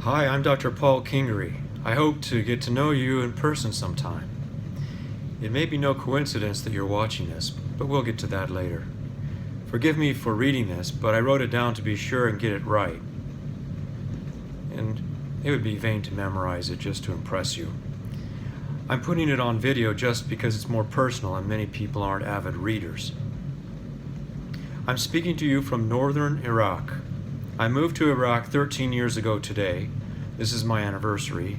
Hi, I'm Dr. Paul Kingery. I hope to get to know you in person sometime. It may be no coincidence that you're watching this, but we'll get to that later. Forgive me for reading this, but I wrote it down to be sure and get it right. And it would be vain to memorize it just to impress you. I'm putting it on video just because it's more personal and many people aren't avid readers. I'm speaking to you from northern Iraq. I moved to Iraq 13 years ago today. This is my anniversary.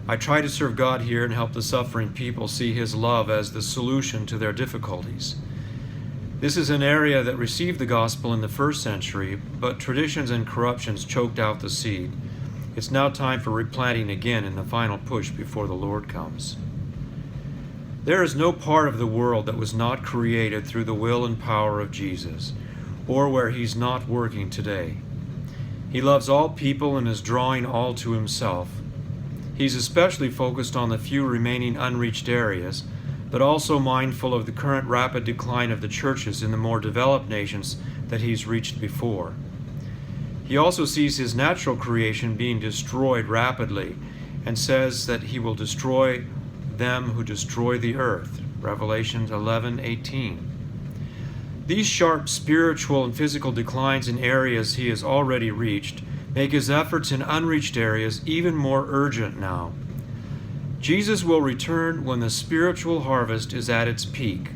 I try to serve God here and help the suffering people see His love as the solution to their difficulties. This is an area that received the gospel in the first century, but traditions and corruptions choked out the seed. It's now time for replanting again in the final push before the Lord comes. There is no part of the world that was not created through the will and power of Jesus, or where He's not working today. He loves all people and is drawing all to Himself. He's especially focused on the few remaining unreached areas, but also mindful of the current rapid decline of the churches in the more developed nations that He's reached before. He also sees His natural creation being destroyed rapidly and says that He will destroy them who destroy the earth. Revelation 11:18. These sharp spiritual and physical declines in areas He has already reached make His efforts in unreached areas even more urgent now. Jesus will return when the spiritual harvest is at its peak,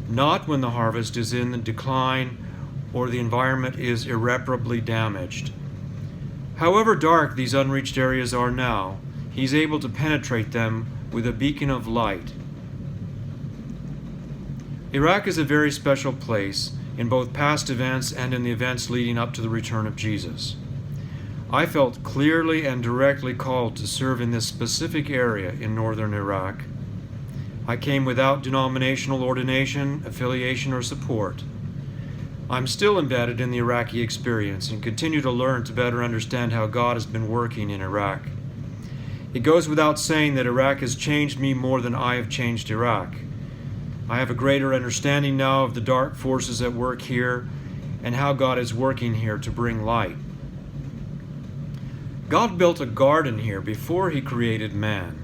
not when the harvest is in decline or the environment is irreparably damaged. However dark these unreached areas are now, He's able to penetrate them with a beacon of light. Iraq is a very special place in both past events and in the events leading up to the return of Jesus. I felt clearly and directly called to serve in this specific area in northern Iraq. I came without denominational ordination, affiliation, or support. I'm still embedded in the Iraqi experience and continue to learn to better understand how God has been working in Iraq. It goes without saying that Iraq has changed me more than I have changed Iraq. I have a greater understanding now of the dark forces at work here and how God is working here to bring light. God built a garden here before He created man.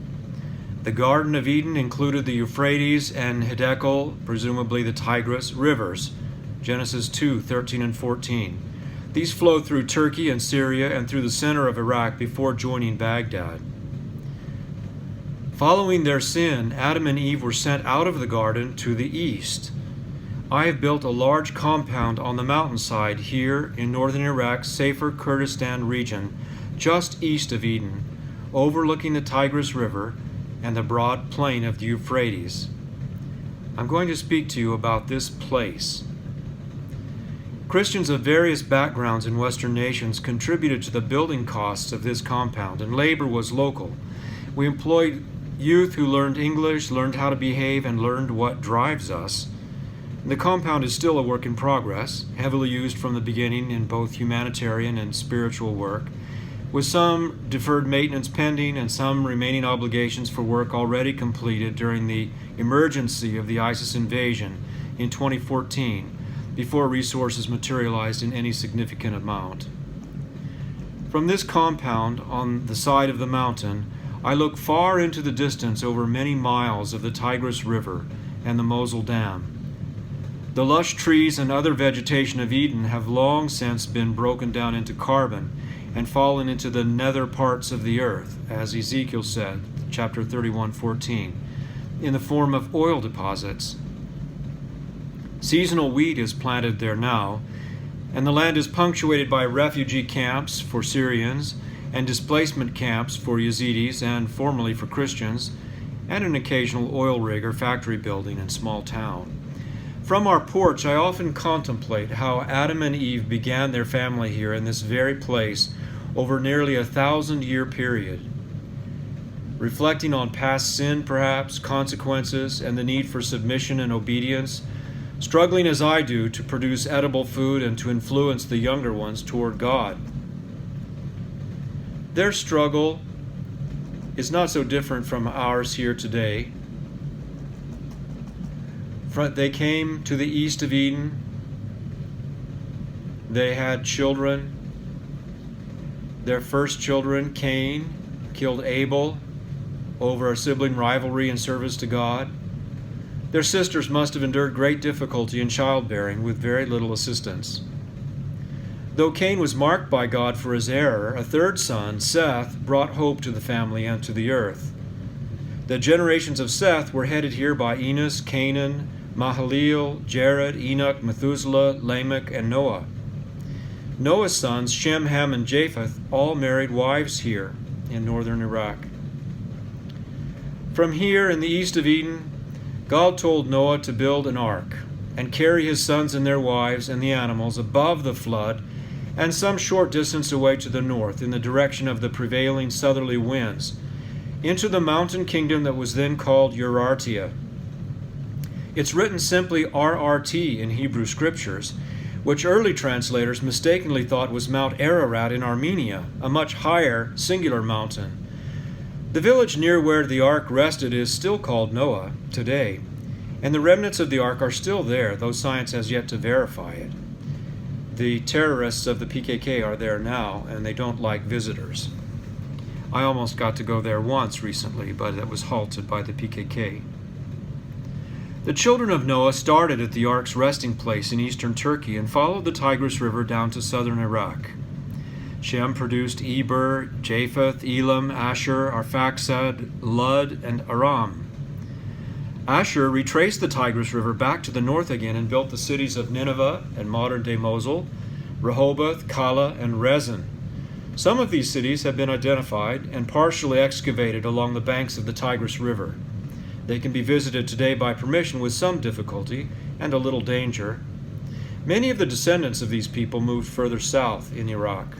The Garden of Eden included the Euphrates and Hiddekel, presumably the Tigris, rivers, Genesis 2:13 and 14. These flow through Turkey and Syria and through the center of Iraq before joining Baghdad. Following their sin, Adam and Eve were sent out of the garden to the east. I have built a large compound on the mountainside here in northern Iraq's safer Kurdistan region, just east of Eden, overlooking the Tigris River and the broad plain of the Euphrates. I'm going to speak to you about this place. Christians of various backgrounds in Western nations contributed to the building costs of this compound, and labor was local. We employed youth who learned English, learned how to behave, and learned what drives us. The compound is still a work in progress, heavily used from the beginning in both humanitarian and spiritual work, with some deferred maintenance pending and some remaining obligations for work already completed during the emergency of the ISIS invasion in 2014, before resources materialized in any significant amount. From this compound on the side of the mountain, I look far into the distance over many miles of the Tigris River and the Mosul Dam. The lush trees and other vegetation of Eden have long since been broken down into carbon and fallen into the nether parts of the earth, as Ezekiel said, chapter 31:14, in the form of oil deposits. Seasonal wheat is planted there now, and the land is punctuated by refugee camps for Syrians and displacement camps for Yezidis and formerly for Christians, and an occasional oil rig or factory building in small town. From our porch, I often contemplate how Adam and Eve began their family here in this very place over nearly 1,000-year period. Reflecting on past sin, perhaps, consequences, and the need for submission and obedience, struggling as I do to produce edible food and to influence the younger ones toward God. Their struggle is not so different from ours here today. They came to the east of Eden. They had children. Their first children, Cain, killed Abel over a sibling rivalry in service to God. Their sisters must have endured great difficulty in childbearing with very little assistance. Though Cain was marked by God for his error, a third son, Seth, brought hope to the family and to the earth. The generations of Seth were headed here by Enos, Canaan, Mahalalel, Jared, Enoch, Methuselah, Lamech, and Noah. Noah's sons, Shem, Ham, and Japheth, all married wives here in northern Iraq. From here in the east of Eden, God told Noah to build an ark and carry his sons and their wives and the animals above the flood and some short distance away to the north in the direction of the prevailing southerly winds into the mountain kingdom that was then called Urartia. It's written simply RRT in Hebrew scriptures, which early translators mistakenly thought was Mount Ararat in Armenia, a much higher singular mountain. The village near where the ark rested is still called Noah today, and the remnants of the ark are still there, though science has yet to verify it. The terrorists of the PKK are there now, and they don't like visitors. I almost got to go there once recently, but it was halted by the PKK. The children of Noah started at the ark's resting place in eastern Turkey and followed the Tigris River down to southern Iraq. Shem produced Eber, Japheth, Elam, Asher, Arphaxad, Lud, and Aram. Asher retraced the Tigris River back to the north again and built the cities of Nineveh and modern-day Mosul, Rehoboth, Kala, and Rezin. Some of these cities have been identified and partially excavated along the banks of the Tigris River. They can be visited today by permission with some difficulty and a little danger. Many of the descendants of these people moved further south in Iraq.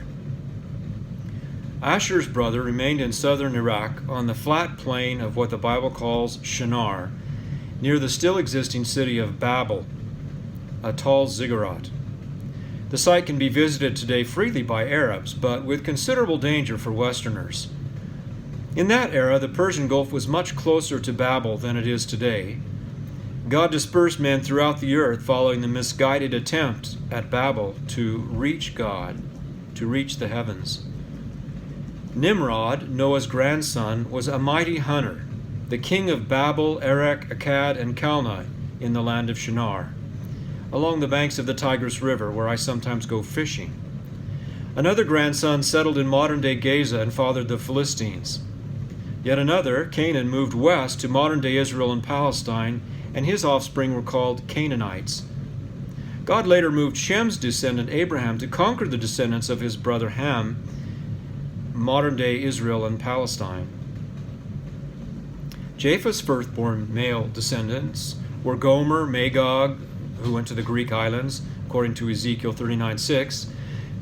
Asher's brother remained in southern Iraq on the flat plain of what the Bible calls Shinar, near the still existing city of Babel, a tall ziggurat. The site can be visited today freely by Arabs, but with considerable danger for Westerners. In that era, the Persian Gulf was much closer to Babel than it is today. God dispersed men throughout the earth following the misguided attempt at Babel to reach God, to reach the heavens. Nimrod, Noah's grandson, was a mighty hunter, the king of Babel, Erech, Akkad, and Calneh in the land of Shinar, along the banks of the Tigris River, where I sometimes go fishing. Another grandson settled in modern-day Gaza and fathered the Philistines. Yet another, Canaan, moved west to modern-day Israel and Palestine, and his offspring were called Canaanites. God later moved Shem's descendant Abraham to conquer the descendants of his brother Ham, modern-day Israel and Palestine. Japheth's firstborn male descendants were Gomer, Magog, who went to the Greek islands, according to Ezekiel 39:6,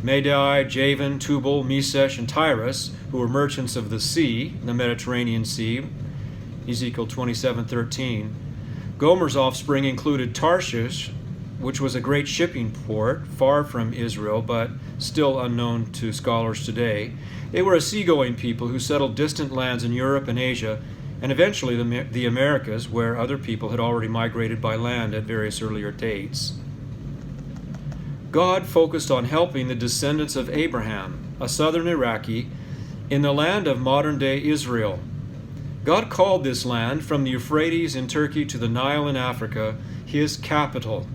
Madai, Javan, Tubal, Mesech, and Tyrus, who were merchants of the sea, the Mediterranean Sea, Ezekiel 27:13. Gomer's offspring included Tarshish, which was a great shipping port, far from Israel, but still unknown to scholars today. They were a seagoing people who settled distant lands in Europe and Asia, and eventually the Americas, where other people had already migrated by land at various earlier dates. God focused on helping the descendants of Abraham, a southern Iraqi, in the land of modern-day Israel. God called this land, from the Euphrates in Turkey to the Nile in Africa, his capital,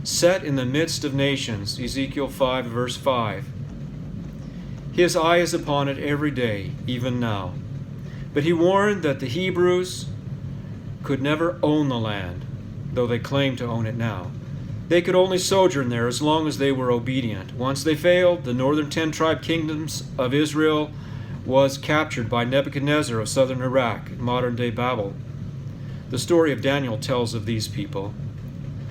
set in the midst of nations, Ezekiel 5, verse 5. His eye is upon it every day, even now. But he warned that the Hebrews could never own the land, though they claim to own it now. They could only sojourn there as long as they were obedient. Once they failed, the northern 10 tribe kingdoms of Israel was captured by Nebuchadnezzar of southern Iraq, modern-day Babel. The story of Daniel tells of these people.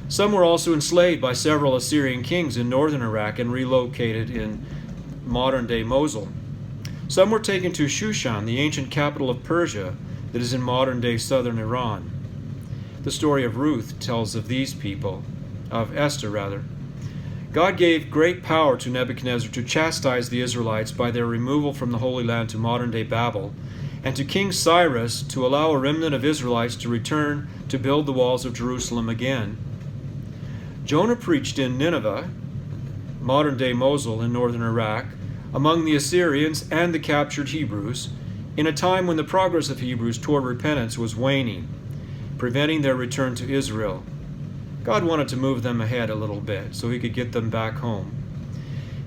Some were also enslaved by several Assyrian kings in northern Iraq and relocated in modern-day Mosul. Some were taken to Shushan, the ancient capital of Persia that is in modern-day southern Iran. The story of Ruth tells of these people, of Esther rather. God gave great power to Nebuchadnezzar to chastise the Israelites by their removal from the Holy Land to modern-day Babel, and to King Cyrus to allow a remnant of Israelites to return to build the walls of Jerusalem again. Jonah preached in Nineveh, modern-day Mosul in northern Iraq, among the Assyrians and the captured Hebrews, in a time when the progress of Hebrews toward repentance was waning, preventing their return to Israel. God wanted to move them ahead a little bit so he could get them back home.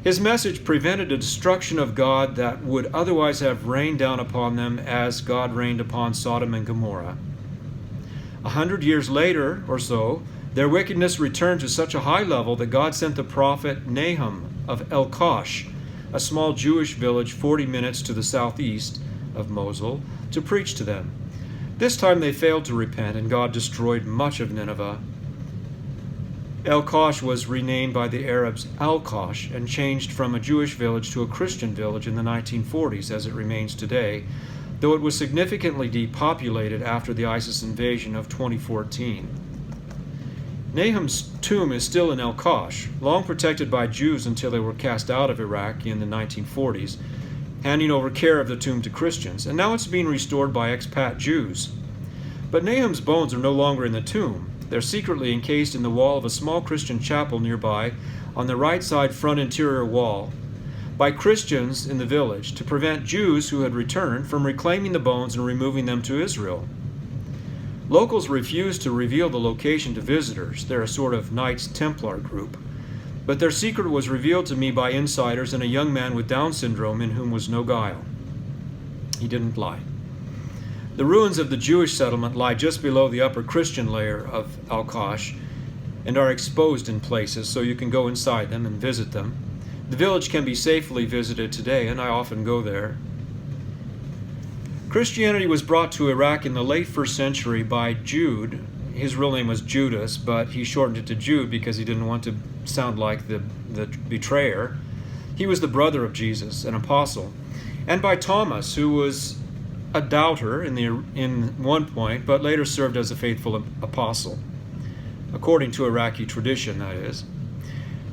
His message prevented a destruction of God that would otherwise have rained down upon them as God rained upon Sodom and Gomorrah. 100 years later or so, their wickedness returned to such a high level that God sent the prophet Nahum of El-Kosh, a small Jewish village 40 minutes to the southeast of Mosul, to preach to them. This time they failed to repent, and God destroyed much of Nineveh. El-Kosh was renamed by the Arabs Al-Kosh and changed from a Jewish village to a Christian village in the 1940s, as it remains today, though it was significantly depopulated after the ISIS invasion of 2014. Nahum's tomb is still in El-Kosh, long protected by Jews until they were cast out of Iraq in the 1940s, handing over care of the tomb to Christians, and now it's being restored by expat Jews. But Nahum's bones are no longer in the tomb. They're secretly encased in the wall of a small Christian chapel nearby on the right side front interior wall by Christians in the village to prevent Jews who had returned from reclaiming the bones and removing them to Israel. Locals refused to reveal the location to visitors. They're a sort of Knights Templar group. But their secret was revealed to me by insiders and a young man with Down syndrome in whom was no guile. He didn't lie. The ruins of the Jewish settlement lie just below the upper Christian layer of Al-Kosh and are exposed in places, so you can go inside them and visit them. The village can be safely visited today, and I often go there. Christianity was brought to Iraq in the late 1st century by Jude. His real name was Judas, but he shortened it to Jude because he didn't want to sound like the betrayer. He was the brother of Jesus, an apostle. And by Thomas, who was a doubter in one point, but later served as a faithful apostle, according to Iraqi tradition, that is.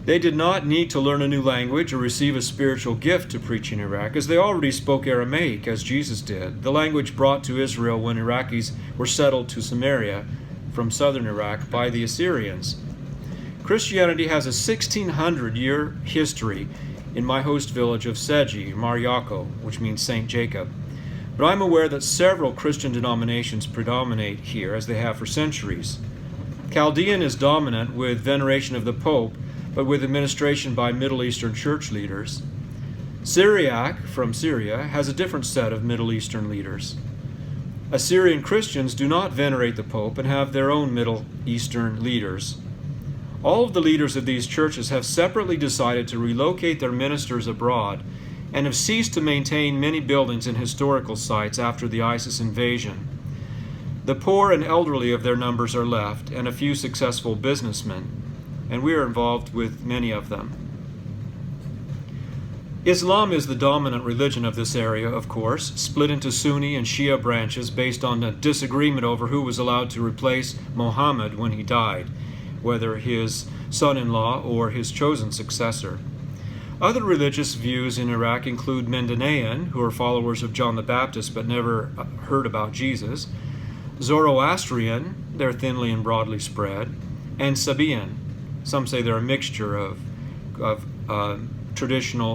They did not need to learn a new language or receive a spiritual gift to preach in Iraq, as they already spoke Aramaic, as Jesus did, the language brought to Israel when Iraqis were settled to Samaria from southern Iraq by the Assyrians. Christianity has a 1,600-year history in my host village of Seji, Mar Yaakov, which means Saint Jacob. But I'm aware that several Christian denominations predominate here, as they have for centuries. Chaldean is dominant with veneration of the Pope, but with administration by Middle Eastern church leaders. Syriac, from Syria, has a different set of Middle Eastern leaders. Assyrian Christians do not venerate the Pope and have their own Middle Eastern leaders. All of the leaders of these churches have separately decided to relocate their ministers abroad and have ceased to maintain many buildings and historical sites after the ISIS invasion. The poor and elderly of their numbers are left, and a few successful businessmen, and we are involved with many of them. Islam is the dominant religion of this area, of course, split into Sunni and Shia branches based on a disagreement over who was allowed to replace Muhammad when he died, whether his son-in-law or his chosen successor. Other religious views in Iraq include Mandaean, who are followers of John the Baptist but never heard about Jesus, Zoroastrian, they're thinly and broadly spread, and Sabaean. Some say they're a mixture of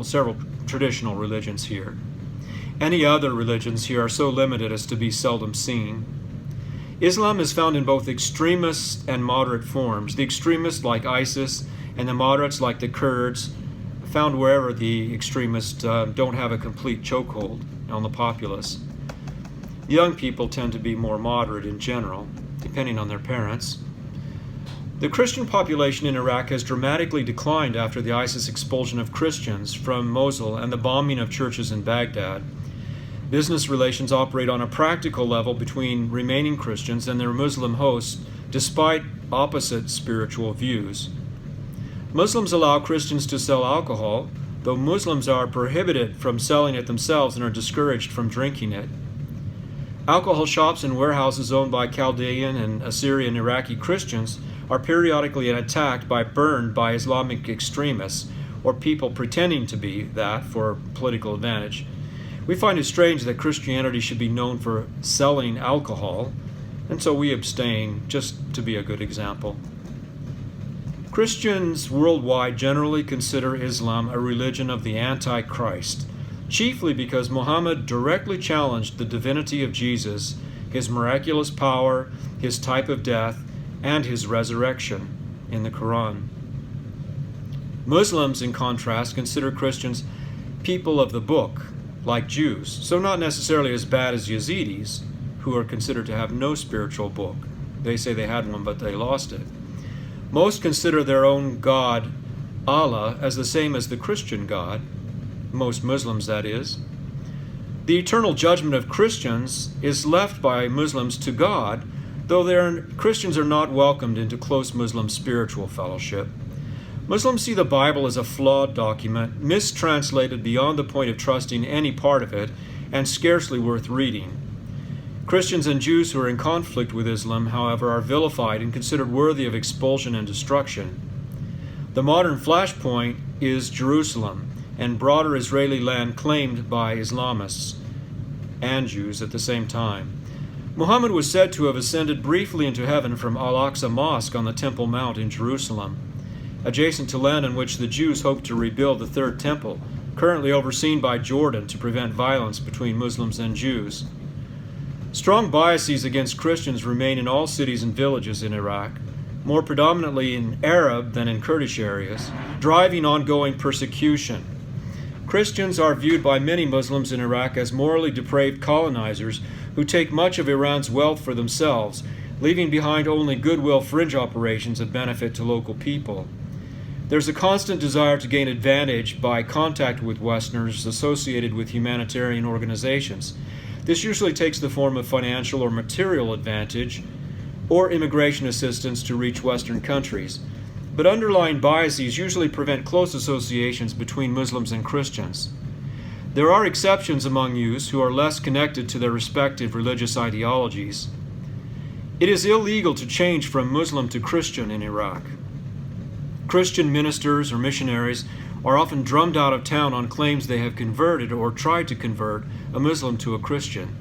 several traditional religions here. Any other religions here are so limited as to be seldom seen. Islam is found in both extremist and moderate forms. The extremists, like ISIS, and the moderates, like the Kurds, found wherever the extremists don't have a complete chokehold on the populace. Young people tend to be more moderate in general, depending on their parents. The Christian population in Iraq has dramatically declined after the ISIS expulsion of Christians from Mosul and the bombing of churches in Baghdad. Business relations operate on a practical level between remaining Christians and their Muslim hosts, despite opposite spiritual views. Muslims allow Christians to sell alcohol, though Muslims are prohibited from selling it themselves and are discouraged from drinking it. Alcohol shops and warehouses owned by Chaldean and Assyrian Iraqi Christians are periodically attacked by burned by Islamic extremists or people pretending to be that for political advantage. We find it strange that Christianity should be known for selling alcohol, and so we abstain just to be a good example. Christians worldwide generally consider Islam a religion of the Antichrist, chiefly because Muhammad directly challenged the divinity of Jesus, his miraculous power, his type of death, and his resurrection in the Quran. Muslims, in contrast, consider Christians people of the book, like Jews, so not necessarily as bad as Yezidis, who are considered to have no spiritual book. They say they had one, but they lost it. Most consider their own God, Allah, as the same as the Christian God, most Muslims that is. The eternal judgment of Christians is left by Muslims to God, though Christians are not welcomed into close Muslim spiritual fellowship. Muslims see the Bible as a flawed document, mistranslated beyond the point of trusting any part of it, and scarcely worth reading. Christians and Jews who are in conflict with Islam, however, are vilified and considered worthy of expulsion and destruction. The modern flashpoint is Jerusalem and broader Israeli land claimed by Islamists and Jews at the same time. Muhammad was said to have ascended briefly into heaven from Al-Aqsa Mosque on the Temple Mount in Jerusalem, adjacent to land on which the Jews hope to rebuild the Third Temple, currently overseen by Jordan to prevent violence between Muslims and Jews. Strong biases against Christians remain in all cities and villages in Iraq, more predominantly in Arab than in Kurdish areas, driving ongoing persecution. Christians are viewed by many Muslims in Iraq as morally depraved colonizers who take much of Iran's wealth for themselves, leaving behind only goodwill fringe operations of benefit to local people. There's a constant desire to gain advantage by contact with Westerners associated with humanitarian organizations. This usually takes the form of financial or material advantage or immigration assistance to reach Western countries. But underlying biases usually prevent close associations between Muslims and Christians. There are exceptions among youths who are less connected to their respective religious ideologies. It is illegal to change from Muslim to Christian in Iraq. Christian ministers or missionaries are often drummed out of town on claims they have converted or tried to convert a Muslim to a Christian.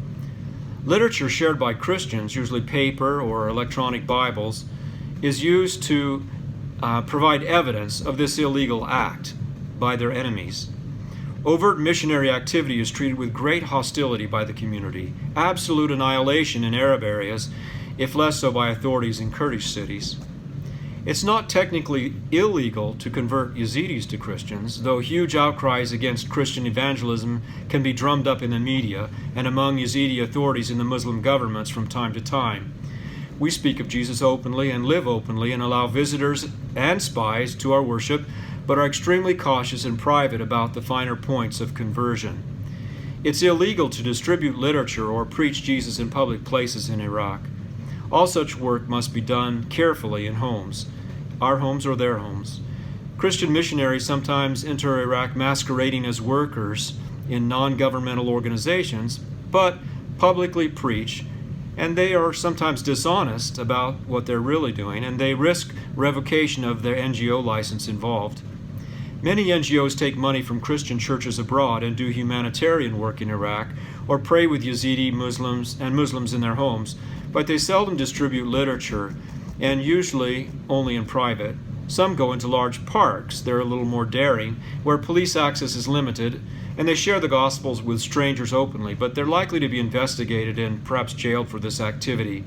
Literature shared by Christians, usually paper or electronic Bibles, is used to provide evidence of this illegal act by their enemies. Overt missionary activity is treated with great hostility by the community, absolute annihilation in Arab areas, if less so by authorities in Kurdish cities. It's not technically illegal to convert Yezidis to Christians, though huge outcries against Christian evangelism can be drummed up in the media and among Yezidi authorities in the Muslim governments from time to time. We speak of Jesus openly and live openly and allow visitors and spies to our worship, but are extremely cautious and private about the finer points of conversion. It's illegal to distribute literature or preach Jesus in public places in Iraq. All such work must be done carefully in homes, our homes or their homes. Christian missionaries sometimes enter Iraq masquerading as workers in non-governmental organizations, but publicly preach, and they are sometimes dishonest about what they're really doing, and they risk revocation of their NGO license involved. Many NGOs take money from Christian churches abroad and do humanitarian work in Iraq, or pray with Yezidi Muslims and Muslims in their homes, but they seldom distribute literature, and usually only in private. Some go into large parks, they're a little more daring, where police access is limited, and they share the Gospels with strangers openly, but they're likely to be investigated and perhaps jailed for this activity.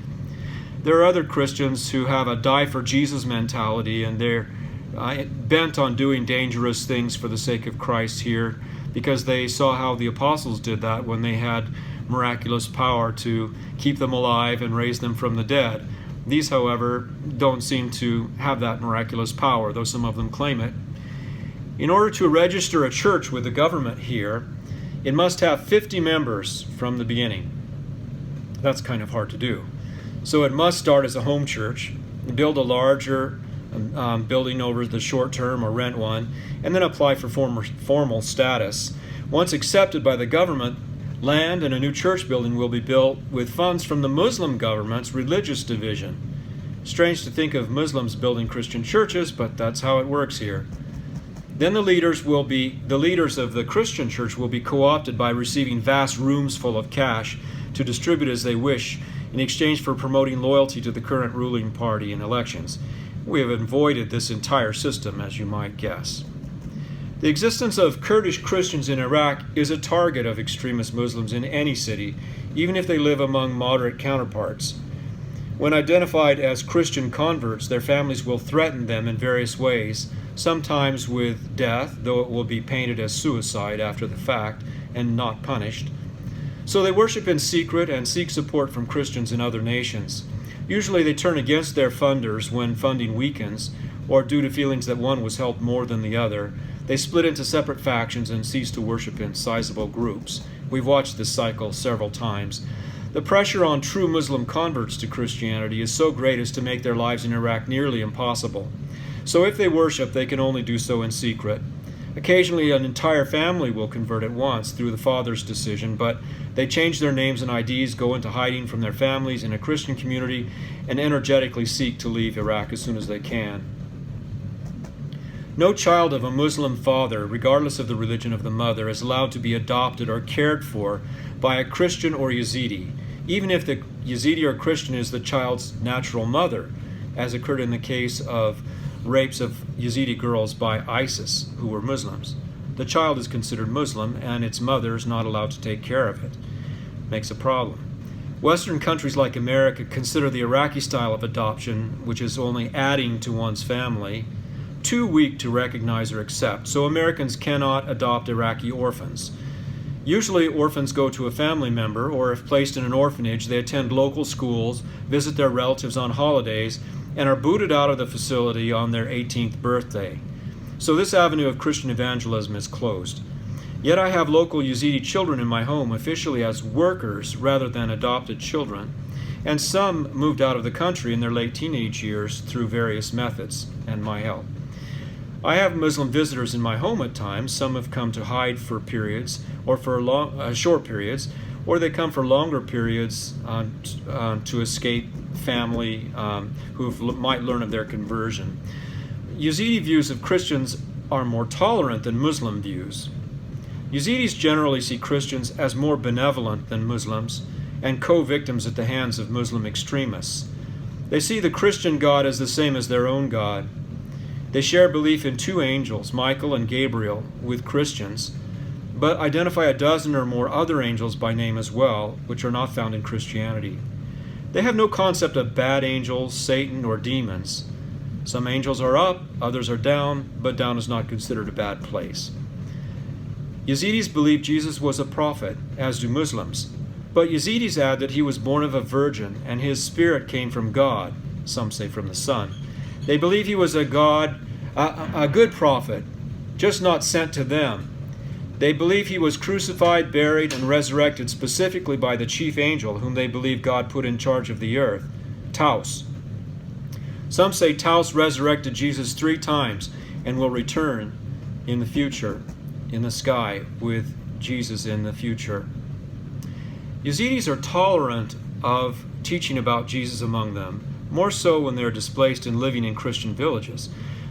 There are other Christians who have a die for Jesus mentality, and they're bent on doing dangerous things for the sake of Christ here, because they saw how the apostles did that when they had miraculous power to keep them alive and raise them from the dead. These, however, don't seem to have that miraculous power, though some of them claim it. In order to register a church with the government here, it must have 50 members from the beginning. That's kind of hard to do. So it must start as a home church, build a larger building over the short term or rent one, and then apply for formal status. Once accepted by the government, land and a new church building will be built with funds from the Muslim government's religious division. Strange to think of Muslims building Christian churches, but that's how it works here. Then the leaders of the Christian church will be co-opted by receiving vast rooms full of cash to distribute as they wish in exchange for promoting loyalty to the current ruling party in elections. We have avoided this entire system, as you might guess. The existence of Kurdish Christians in Iraq is a target of extremist Muslims in any city, even if they live among moderate counterparts. When identified as Christian converts, their families will threaten them in various ways, sometimes with death, though it will be painted as suicide after the fact and not punished. So they worship in secret and seek support from Christians in other nations. Usually they turn against their funders when funding weakens, or due to feelings that one was helped more than the other. They split into separate factions and cease to worship in sizable groups. We've watched this cycle several times. The pressure on true Muslim converts to Christianity is so great as to make their lives in Iraq nearly impossible. So if they worship, they can only do so in secret. Occasionally, an entire family will convert at once through the father's decision, but they change their names and IDs, go into hiding from their families in a Christian community, and energetically seek to leave Iraq as soon as they can. No child of a Muslim father, regardless of the religion of the mother, is allowed to be adopted or cared for by a Christian or Yezidi, even if the Yezidi or Christian is the child's natural mother, as occurred in the case of rapes of Yezidi girls by ISIS, who were Muslims. The child is considered Muslim, and its mother is not allowed to take care of it. Makes a problem. Western countries like America consider the Iraqi style of adoption, which is only adding to one's family, too weak to recognize or accept, so Americans cannot adopt Iraqi orphans. Usually orphans go to a family member, or if placed in an orphanage, they attend local schools, visit their relatives on holidays, and are booted out of the facility on their 18th birthday. So this avenue of Christian evangelism is closed. Yet I have local Yezidi children in my home officially as workers rather than adopted children, and some moved out of the country in their late teenage years through various methods and my help. I have Muslim visitors in my home at times. Some have come to hide for periods or for short periods, or they come for longer periods to escape family who might learn of their conversion. Yezidi views of Christians are more tolerant than Muslim views. Yazidis generally see Christians as more benevolent than Muslims and co-victims at the hands of Muslim extremists. They see the Christian God as the same as their own God. They share belief in two angels, Michael and Gabriel, with Christians, but identify a dozen or more other angels by name as well, which are not found in Christianity. They have no concept of bad angels, Satan, or demons. Some angels are up, others are down, but down is not considered a bad place. Yazidis believe Jesus was a prophet, as do Muslims, but Yazidis add that he was born of a virgin and his spirit came from God, some say from the Son. They believe he was a good prophet, just not sent to them. They believe he was crucified, buried, and resurrected specifically by the chief angel whom they believe God put in charge of the earth, Taus. Some say Taus resurrected Jesus 3 times and will return in the future, in the sky, with Jesus in the future. Yazidis are tolerant of teaching about Jesus among them, more so when they are displaced and living in Christian villages.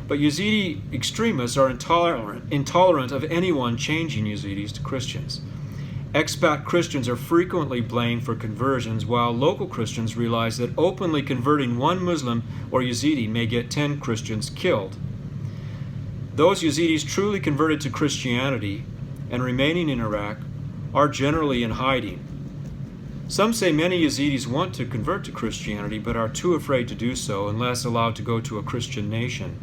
But Yazidi extremists are intolerant of anyone changing Yazidis to Christians. Expat Christians are frequently blamed for conversions, while local Christians realize that openly converting one Muslim or Yazidi may get 10 Christians killed. Those Yazidis truly converted to Christianity and remaining in Iraq are generally in hiding. Some say many Yazidis want to convert to Christianity but are too afraid to do so unless allowed to go to a Christian nation.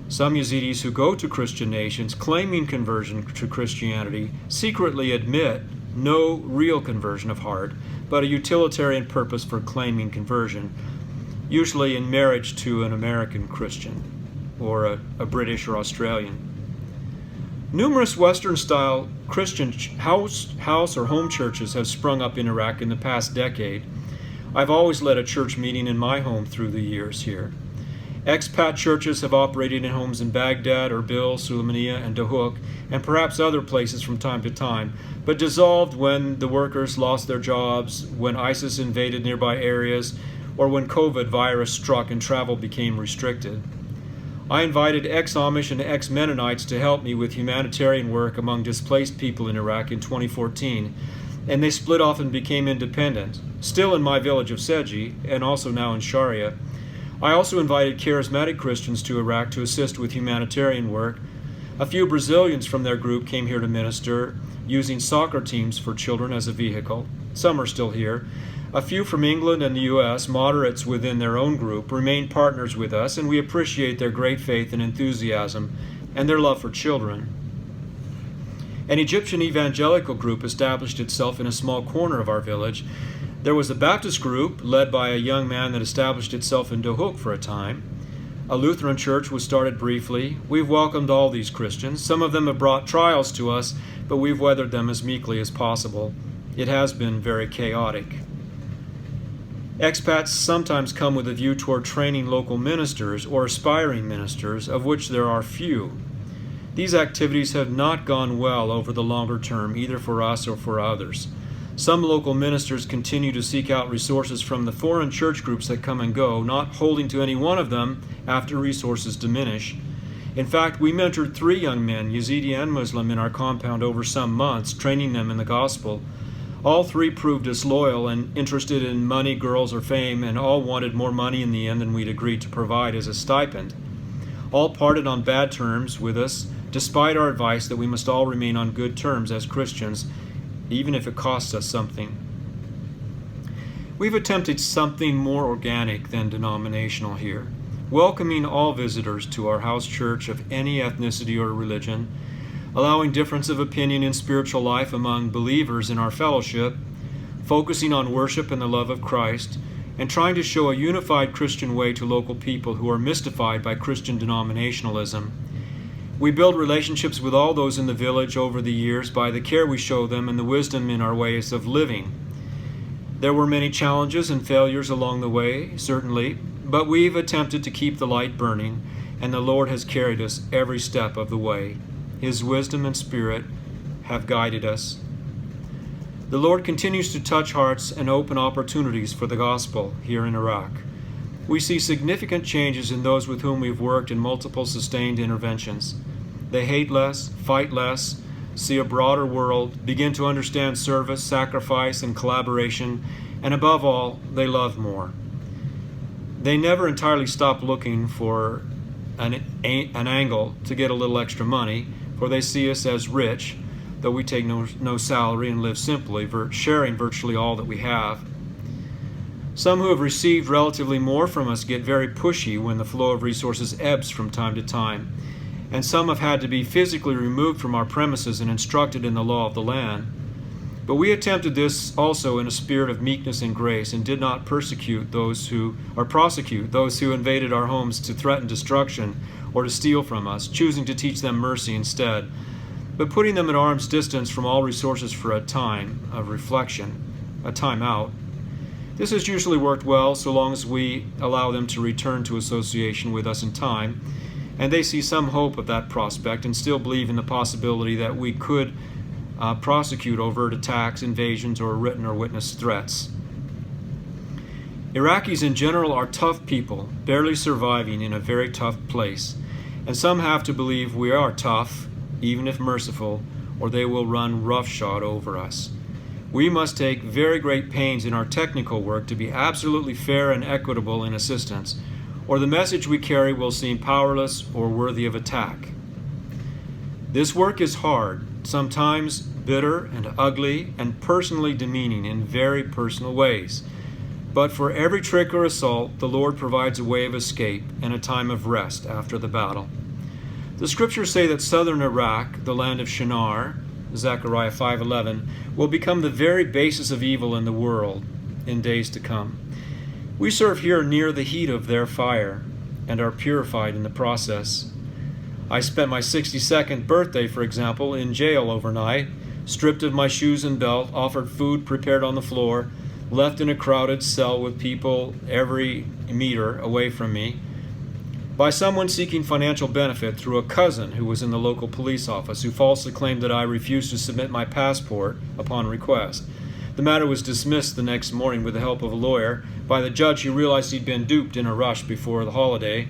Some Yazidis who go to Christian nations claiming conversion to Christianity secretly admit no real conversion of heart, but a utilitarian purpose for claiming conversion, usually in marriage to an American Christian or a British or Australian. Numerous Western-style Christian house or home churches have sprung up in Iraq in the past decade. I've always led a church meeting in my home through the years here. Expat churches have operated in homes in Baghdad, Erbil, Sulaymaniyah, and Dahuk, and perhaps other places from time to time, but dissolved when the workers lost their jobs, when ISIS invaded nearby areas, or when COVID virus struck and travel became restricted. I invited ex-Amish and ex-Mennonites to help me with humanitarian work among displaced people in Iraq in 2014, and they split off and became independent, still in my village of Seji, and also now in Sharia. I also invited charismatic Christians to Iraq to assist with humanitarian work. A few Brazilians from their group came here to minister, using soccer teams for children as a vehicle. Some are still here. A few from England and the U.S., moderates within their own group, remain partners with us, and we appreciate their great faith and enthusiasm and their love for children. An Egyptian evangelical group established itself in a small corner of our village. There was a Baptist group led by a young man that established itself in Dohuk for a time. A Lutheran church was started briefly. We've welcomed all these Christians. Some of them have brought trials to us, but we've weathered them as meekly as possible. It has been very chaotic. Expats sometimes come with a view toward training local ministers or aspiring ministers, of which there are few. These activities have not gone well over the longer term, either for us or for others. Some local ministers continue to seek out resources from the foreign church groups that come and go, not holding to any one of them after resources diminish. In fact, we mentored 3 young men, Yezidi and Muslim, in our compound over some months, training them in the gospel. All 3 proved disloyal and interested in money, girls, or fame, and all wanted more money in the end than we'd agreed to provide as a stipend. All parted on bad terms with us, despite our advice that we must all remain on good terms as Christians, even if it costs us something. We've attempted something more organic than denominational here, welcoming all visitors to our house church of any ethnicity or religion, allowing difference of opinion in spiritual life among believers in our fellowship, focusing on worship and the love of Christ, and trying to show a unified Christian way to local people who are mystified by Christian denominationalism. We build relationships with all those in the village over the years by the care we show them and the wisdom in our ways of living. There were many challenges and failures along the way, certainly, but we've attempted to keep the light burning, and the Lord has carried us every step of the way. His wisdom and spirit have guided us. The Lord continues to touch hearts and open opportunities for the gospel here in Iraq. We see significant changes in those with whom we've worked in multiple sustained interventions. They hate less, fight less, see a broader world, begin to understand service, sacrifice, and collaboration, and above all, they love more. They never entirely stop looking for an angle to get a little extra money, for they see us as rich, though we take no salary and live simply, sharing virtually all that we have. Some who have received relatively more from us get very pushy when the flow of resources ebbs from time to time, and some have had to be physically removed from our premises and instructed in the law of the land. But we attempted this also in a spirit of meekness and grace, and did not prosecute those who invaded our homes to threaten destruction or to steal from us, choosing to teach them mercy instead, but putting them at arm's distance from all resources for a time of reflection, a time out. This has usually worked well so long as we allow them to return to association with us in time, and they see some hope of that prospect and still believe in the possibility that we could prosecute overt attacks, invasions, or written or witnessed threats. Iraqis in general are tough people, barely surviving in a very tough place, and some have to believe we are tough, even if merciful, or they will run roughshod over us. We must take very great pains in our technical work to be absolutely fair and equitable in assistance, or the message we carry will seem powerless or worthy of attack. This work is hard, sometimes bitter and ugly and personally demeaning in very personal ways. But for every trick or assault, the Lord provides a way of escape and a time of rest after the battle. The scriptures say that southern Iraq, the land of Shinar, Zechariah 5:11, will become the very basis of evil in the world in days to come. We serve here near the heat of their fire and are purified in the process. I spent my 62nd birthday, for example, in jail overnight, stripped of my shoes and belt, offered food prepared on the floor, left in a crowded cell with people every meter away from me, by someone seeking financial benefit through a cousin who was in the local police office, who falsely claimed that I refused to submit my passport upon request. The matter was dismissed the next morning with the help of a lawyer by the judge, who realized he'd been duped in a rush before the holiday.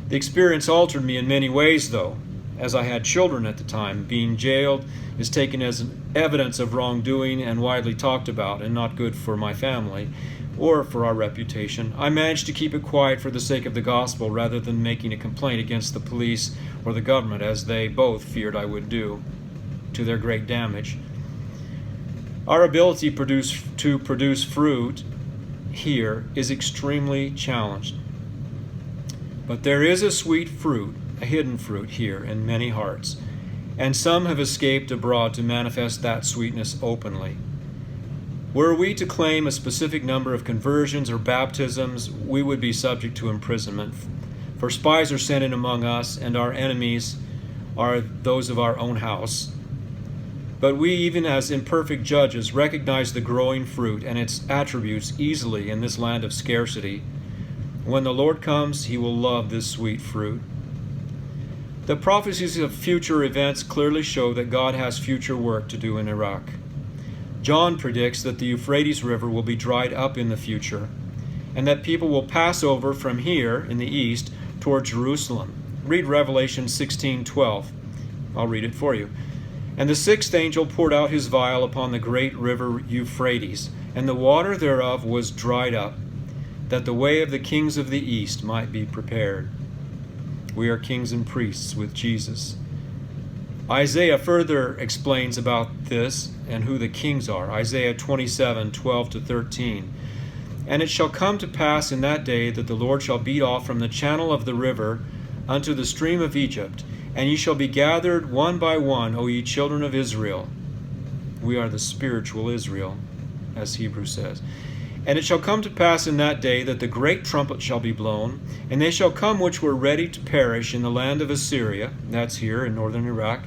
The experience altered me in many ways, though, as I had children at the time. Being jailed is taken as evidence of wrongdoing and widely talked about, and not good for my family. or for our reputation. I managed to keep it quiet for the sake of the gospel rather than making a complaint against the police or the government, as they both feared I would do, to their great damage. Our ability to produce fruit here is extremely challenged. But there is a sweet fruit, a hidden fruit here in many hearts, and some have escaped abroad to manifest that sweetness openly. Were we to claim a specific number of conversions or baptisms, we would be subject to imprisonment. For spies are sent in among us, and our enemies are those of our own house. But we, even as imperfect judges, recognize the growing fruit and its attributes easily in this land of scarcity. When the Lord comes, He will love this sweet fruit. The prophecies of future events clearly show that God has future work to do in Iraq. John predicts that the Euphrates River will be dried up in the future, and that people will pass over from here in the east toward Jerusalem. Read Revelation 16:12. I'll read it for you. And the sixth angel poured out his vial upon the great river Euphrates, and the water thereof was dried up, that the way of the kings of the east might be prepared. We are kings and priests with Jesus. Isaiah further explains about this and who the kings are. Isaiah 27:12-13. And it shall come to pass in that day that the Lord shall beat off from the channel of the river unto the stream of Egypt, and ye shall be gathered one by one, O ye children of Israel. We are the spiritual Israel, as Hebrews says. And it shall come to pass in that day that the great trumpet shall be blown, and they shall come which were ready to perish in the land of Assyria, that's here in northern Iraq,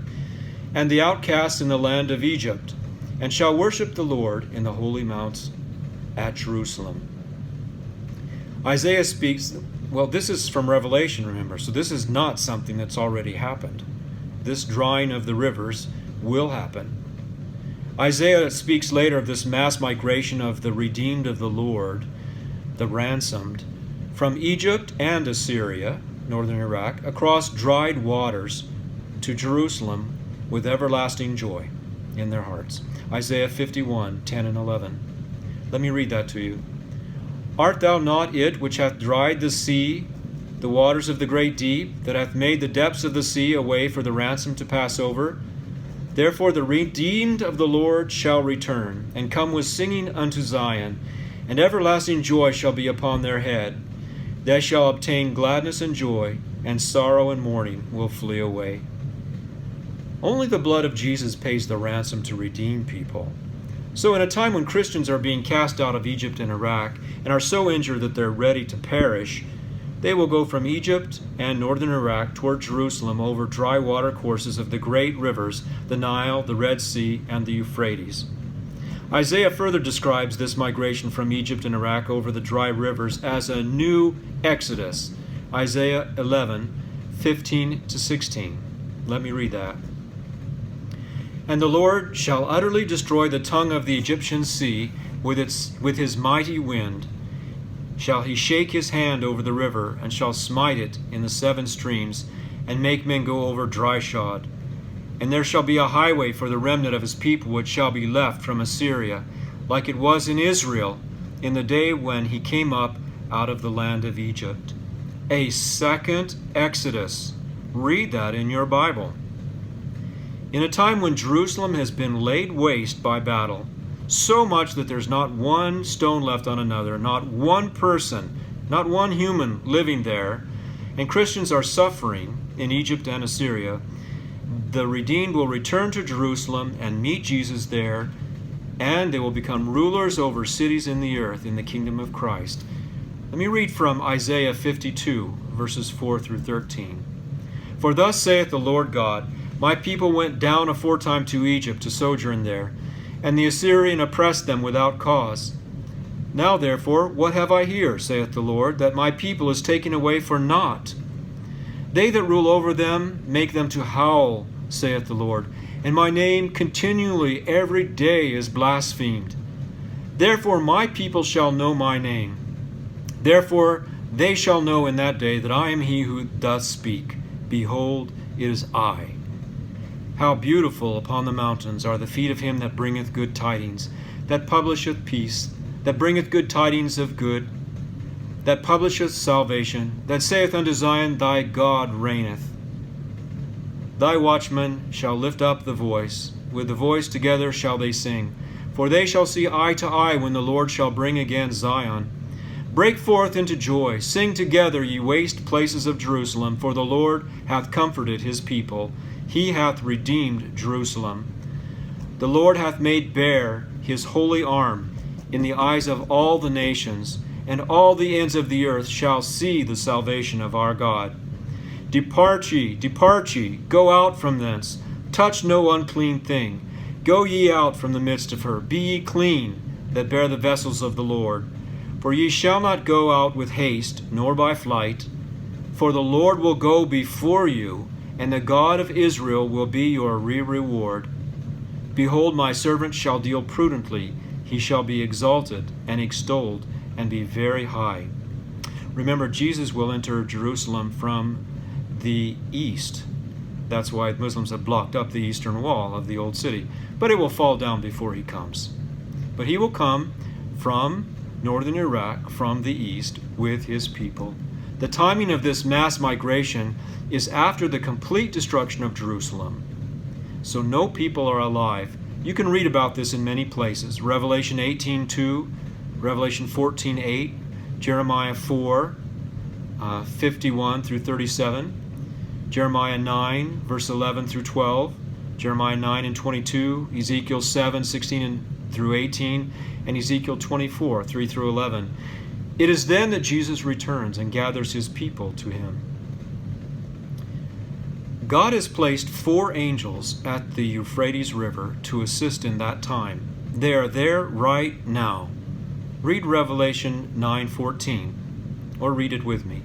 and the outcasts in the land of Egypt, and shall worship the Lord in the holy mounts at Jerusalem. Isaiah speaks, well, this is from Revelation, remember, so this is not something that's already happened. This drying of the rivers will happen. Isaiah speaks later of this mass migration of the redeemed of the Lord, the ransomed, from Egypt and Assyria, northern Iraq, across dried waters to Jerusalem with everlasting joy in their hearts. Isaiah 51:10-11. Let me read that to you. Art thou not it which hath dried the sea, the waters of the great deep, that hath made the depths of the sea a way for the ransom to pass over? Therefore the redeemed of the Lord shall return, and come with singing unto Zion, and everlasting joy shall be upon their head. They shall obtain gladness and joy, and sorrow and mourning will flee away. Only the blood of Jesus pays the ransom to redeem people. So in a time when Christians are being cast out of Egypt and Iraq, and are so injured that they're ready to perish, they will go from Egypt and northern Iraq toward Jerusalem over dry water courses of the great rivers, the Nile, the Red Sea, and the Euphrates. Isaiah further describes this migration from Egypt and Iraq over the dry rivers as a new exodus. Isaiah 11:15-16. Let me read that. And the Lord shall utterly destroy the tongue of the Egyptian sea with his mighty wind. Shall he shake his hand over the river, and shall smite it in the seven streams, and make men go over dry shod. And there shall be a highway for the remnant of his people, which shall be left from Assyria, like it was in Israel in the day when he came up out of the land of Egypt. A second Exodus. Read that in your Bible. In a time when Jerusalem has been laid waste by battle, so much that there's not one stone left on another, not one person, not one human living there, and Christians are suffering in Egypt and Assyria, the redeemed will return to Jerusalem and meet Jesus there, and they will become rulers over cities in the earth in the kingdom of Christ. Let me read from Isaiah 52, verses 4-13. For thus saith the Lord God, my people went down aforetime to Egypt to sojourn there, and the Assyrian oppressed them without cause. Now therefore, what have I here, saith the Lord, that my people is taken away for naught? They that rule over them make them to howl, saith the Lord, and my name continually every day is blasphemed. Therefore my people shall know my name. Therefore they shall know in that day that I am he who doth speak. Behold, it is I. How beautiful upon the mountains are the feet of him that bringeth good tidings, that publisheth peace, that bringeth good tidings of good, that publisheth salvation, that saith unto Zion, Thy God reigneth. Thy watchmen shall lift up the voice, with the voice together shall they sing. For they shall see eye to eye when the Lord shall bring again Zion. Break forth into joy, sing together, ye waste places of Jerusalem, for the Lord hath comforted his people, he hath redeemed Jerusalem. The Lord hath made bare his holy arm in the eyes of all the nations, and all the ends of the earth shall see the salvation of our God. Depart ye, go out from thence, touch no unclean thing. Go ye out from the midst of her, be ye clean, that bear the vessels of the Lord. For ye shall not go out with haste, nor by flight. For the Lord will go before you, and the God of Israel will be your reward. Behold, my servant shall deal prudently, he shall be exalted and extolled, and be very high. Remember, Jesus will enter Jerusalem from the east. That's why Muslims have blocked up the eastern wall of the old city. But it will fall down before he comes. But he will come from northern Iraq, from the east, with his people. The timing of this mass migration is after the complete destruction of Jerusalem. So no people are alive. You can read about this in many places. Revelation 18:2, Revelation 14:8, Jeremiah 4, 51 through 37, Jeremiah 9, verse 11 through 12, Jeremiah 9 and 22, Ezekiel 7, 16 through 18, and Ezekiel 24, 3 through 11. It is then that Jesus returns and gathers his people to him. God has placed 4 angels at the Euphrates River to assist in that time. They are there right now. Read Revelation 9:14, or read it with me.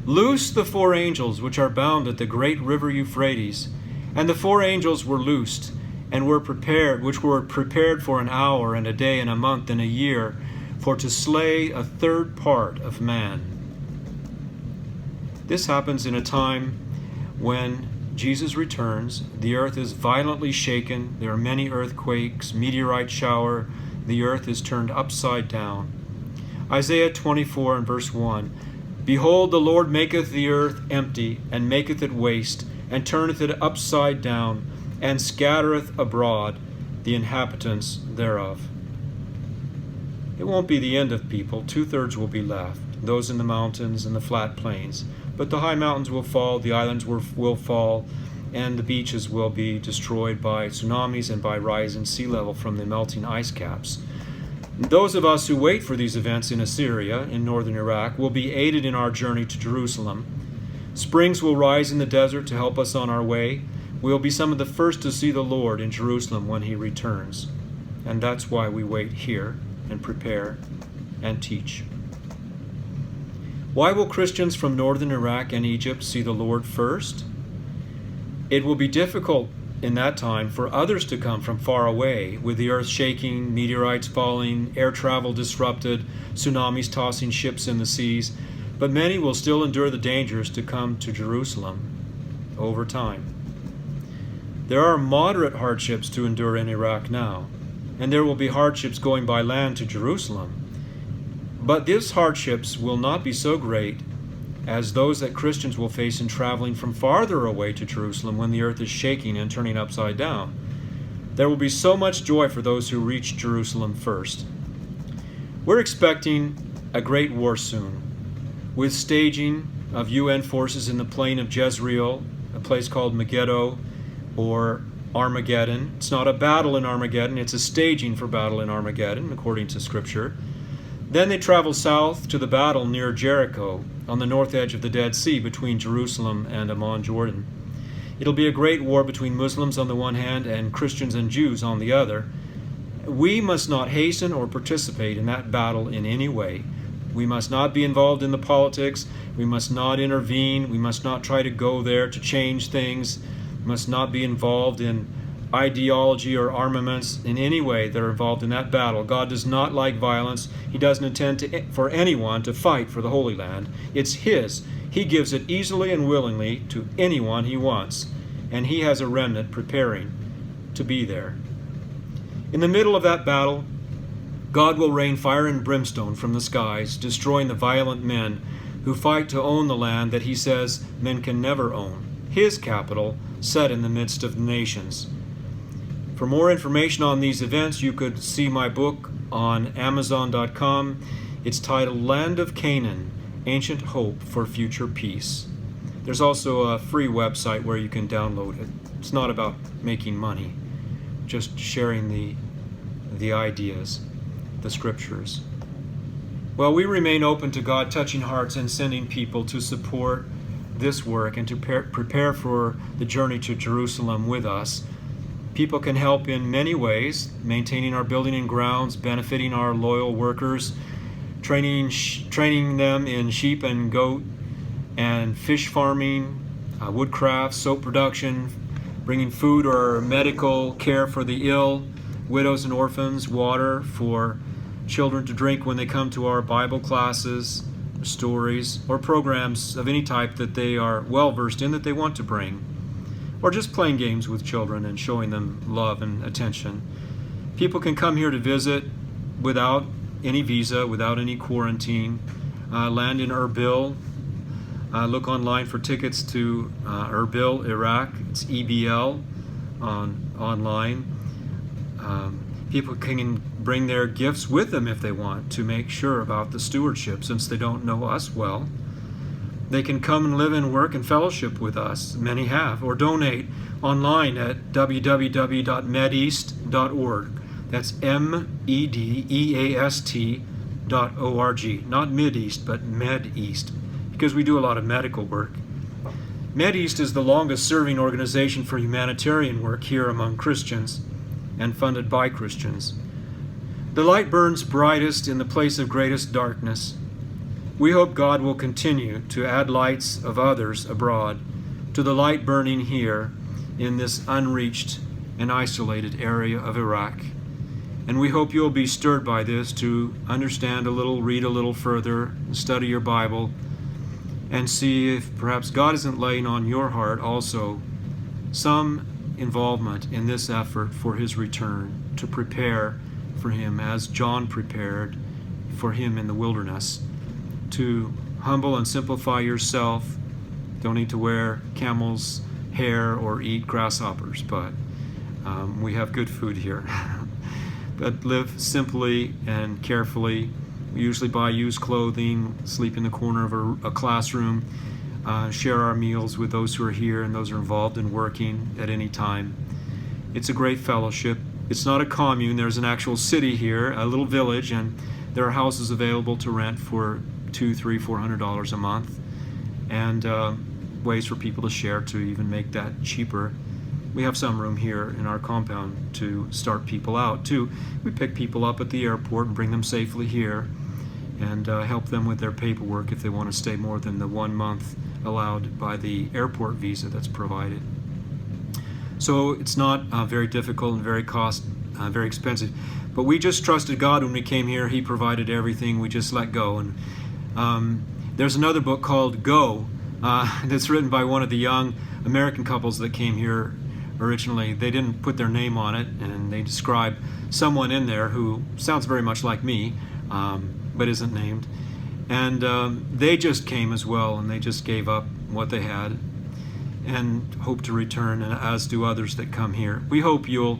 Loose the 4 angels which are bound at the great river Euphrates. And the 4 angels were loosed, and were prepared, which were prepared for an hour, and a day, and a month, and a year, for to slay a third part of man. This happens in a time when Jesus returns. The earth is violently shaken. There are many earthquakes, meteorite shower. The earth is turned upside down. Isaiah 24 and verse 1. Behold, the Lord maketh the earth empty, and maketh it waste, and turneth it upside down, and scattereth abroad the inhabitants thereof. It won't be the end of people. 2/3 will be left, those in the mountains and the flat plains. But the high mountains will fall, the islands will fall, and the beaches will be destroyed by tsunamis and by rise in sea level from the melting ice caps. Those of us who wait for these events in Assyria, in northern Iraq, will be aided in our journey to Jerusalem. Springs will rise in the desert to help us on our way. We will be some of the first to see the Lord in Jerusalem when he returns. And that's why we wait here and prepare and teach. Why will Christians from northern Iraq and Egypt see the Lord first? It will be difficult in that time for others to come from far away, with the earth shaking, meteorites falling, air travel disrupted, tsunamis tossing ships in the seas. But many will still endure the dangers to come to Jerusalem over time. There are moderate hardships to endure in Iraq now, and there will be hardships going by land to Jerusalem. But these hardships will not be so great as those that Christians will face in traveling from farther away to Jerusalem when the earth is shaking and turning upside down. There will be so much joy for those who reach Jerusalem first. We're expecting a great war soon, with staging of UN forces in the plain of Jezreel, a place called Megiddo or Armageddon. It's not a battle in Armageddon, it's a staging for battle in Armageddon, according to Scripture. Then they travel south to the battle near Jericho, on the north edge of the Dead Sea between Jerusalem and Ammon, Jordan. It'll be a great war between Muslims on the one hand and Christians and Jews on the other. We must not hasten or participate in that battle in any way. We must not be involved in the politics. We must not intervene. We must not try to go there to change things. We must not be involved in ideology or armaments in any way that are involved in that battle. God does not like violence. He doesn't intend for anyone to fight for the Holy Land. It's His. He gives it easily and willingly to anyone He wants, and He has a remnant preparing to be there. In the middle of that battle, God will rain fire and brimstone from the skies, destroying the violent men who fight to own the land that he says men can never own, his capital set in the midst of the nations. For more information on these events, you could see my book on Amazon.com. It's titled Land of Canaan, Ancient Hope for Future Peace. There's also a free website where you can download it. It's not about making money, just sharing the ideas, the scriptures. Well, we remain open to God touching hearts and sending people to support this work and to prepare for the journey to Jerusalem with us. People can help in many ways, maintaining our building and grounds, benefiting our loyal workers, training them in sheep and goat and fish farming, woodcraft, soap production, bringing food or medical care for the ill, widows and orphans, water for children to drink when they come to our Bible classes, stories, or programs of any type that they are well versed in that they want to bring, or just playing games with children and showing them love and attention. People can come here to visit without any visa, without any quarantine, land in Erbil. Look online for tickets to Erbil, Iraq. It's EBL online. People can bring their gifts with them if they want to make sure about the stewardship, since they don't know us well. They can come and live and work and fellowship with us. Many have. Or donate online at www.medeast.org. That's MEDEAST.org. Not Mideast, but Medeast, because we do a lot of medical work. Medeast is the longest serving organization for humanitarian work here among Christians and funded by Christians. The light burns brightest in the place of greatest darkness. We hope God will continue to add lights of others abroad to the light burning here in this unreached and isolated area of Iraq. And we hope you'll be stirred by this to understand a little, read a little further, study your Bible, and see if perhaps God isn't laying on your heart also some involvement in this effort for his return, to prepare for him as John prepared for him in the wilderness, to humble and simplify yourself. Don't need to wear camel's hair or eat grasshoppers, but we have good food here. But live simply and carefully. We usually buy used clothing, sleep in the corner of a classroom, share our meals with those who are here and those who are involved in working at any time. It's a great fellowship. It's not a commune. There's an actual city here, a little village, and there are houses available to rent for $200, $300, $400 a month, and ways for people to share to even make that cheaper. We have some room here in our compound to start people out too. We pick people up at the airport and bring them safely here, and help them with their paperwork if they want to stay more than the 1 month allowed by the airport visa that's provided. So it's not very difficult and very expensive. But we just trusted God when we came here. He provided everything. We just let go. And there's another book called Go that's written by one of the young American couples that came here originally. They didn't put their name on it, and they describe someone in there who sounds very much like me, but isn't named. And they just came as well, and they just gave up what they had and hope to return, and as do others that come here. We hope you'll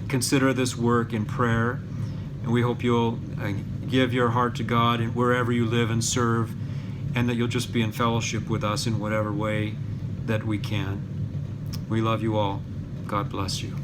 consider this work in prayer, and we hope you'll give your heart to God and wherever you live and serve, and that you'll just be in fellowship with us in whatever way that we can. We love you all. God bless you.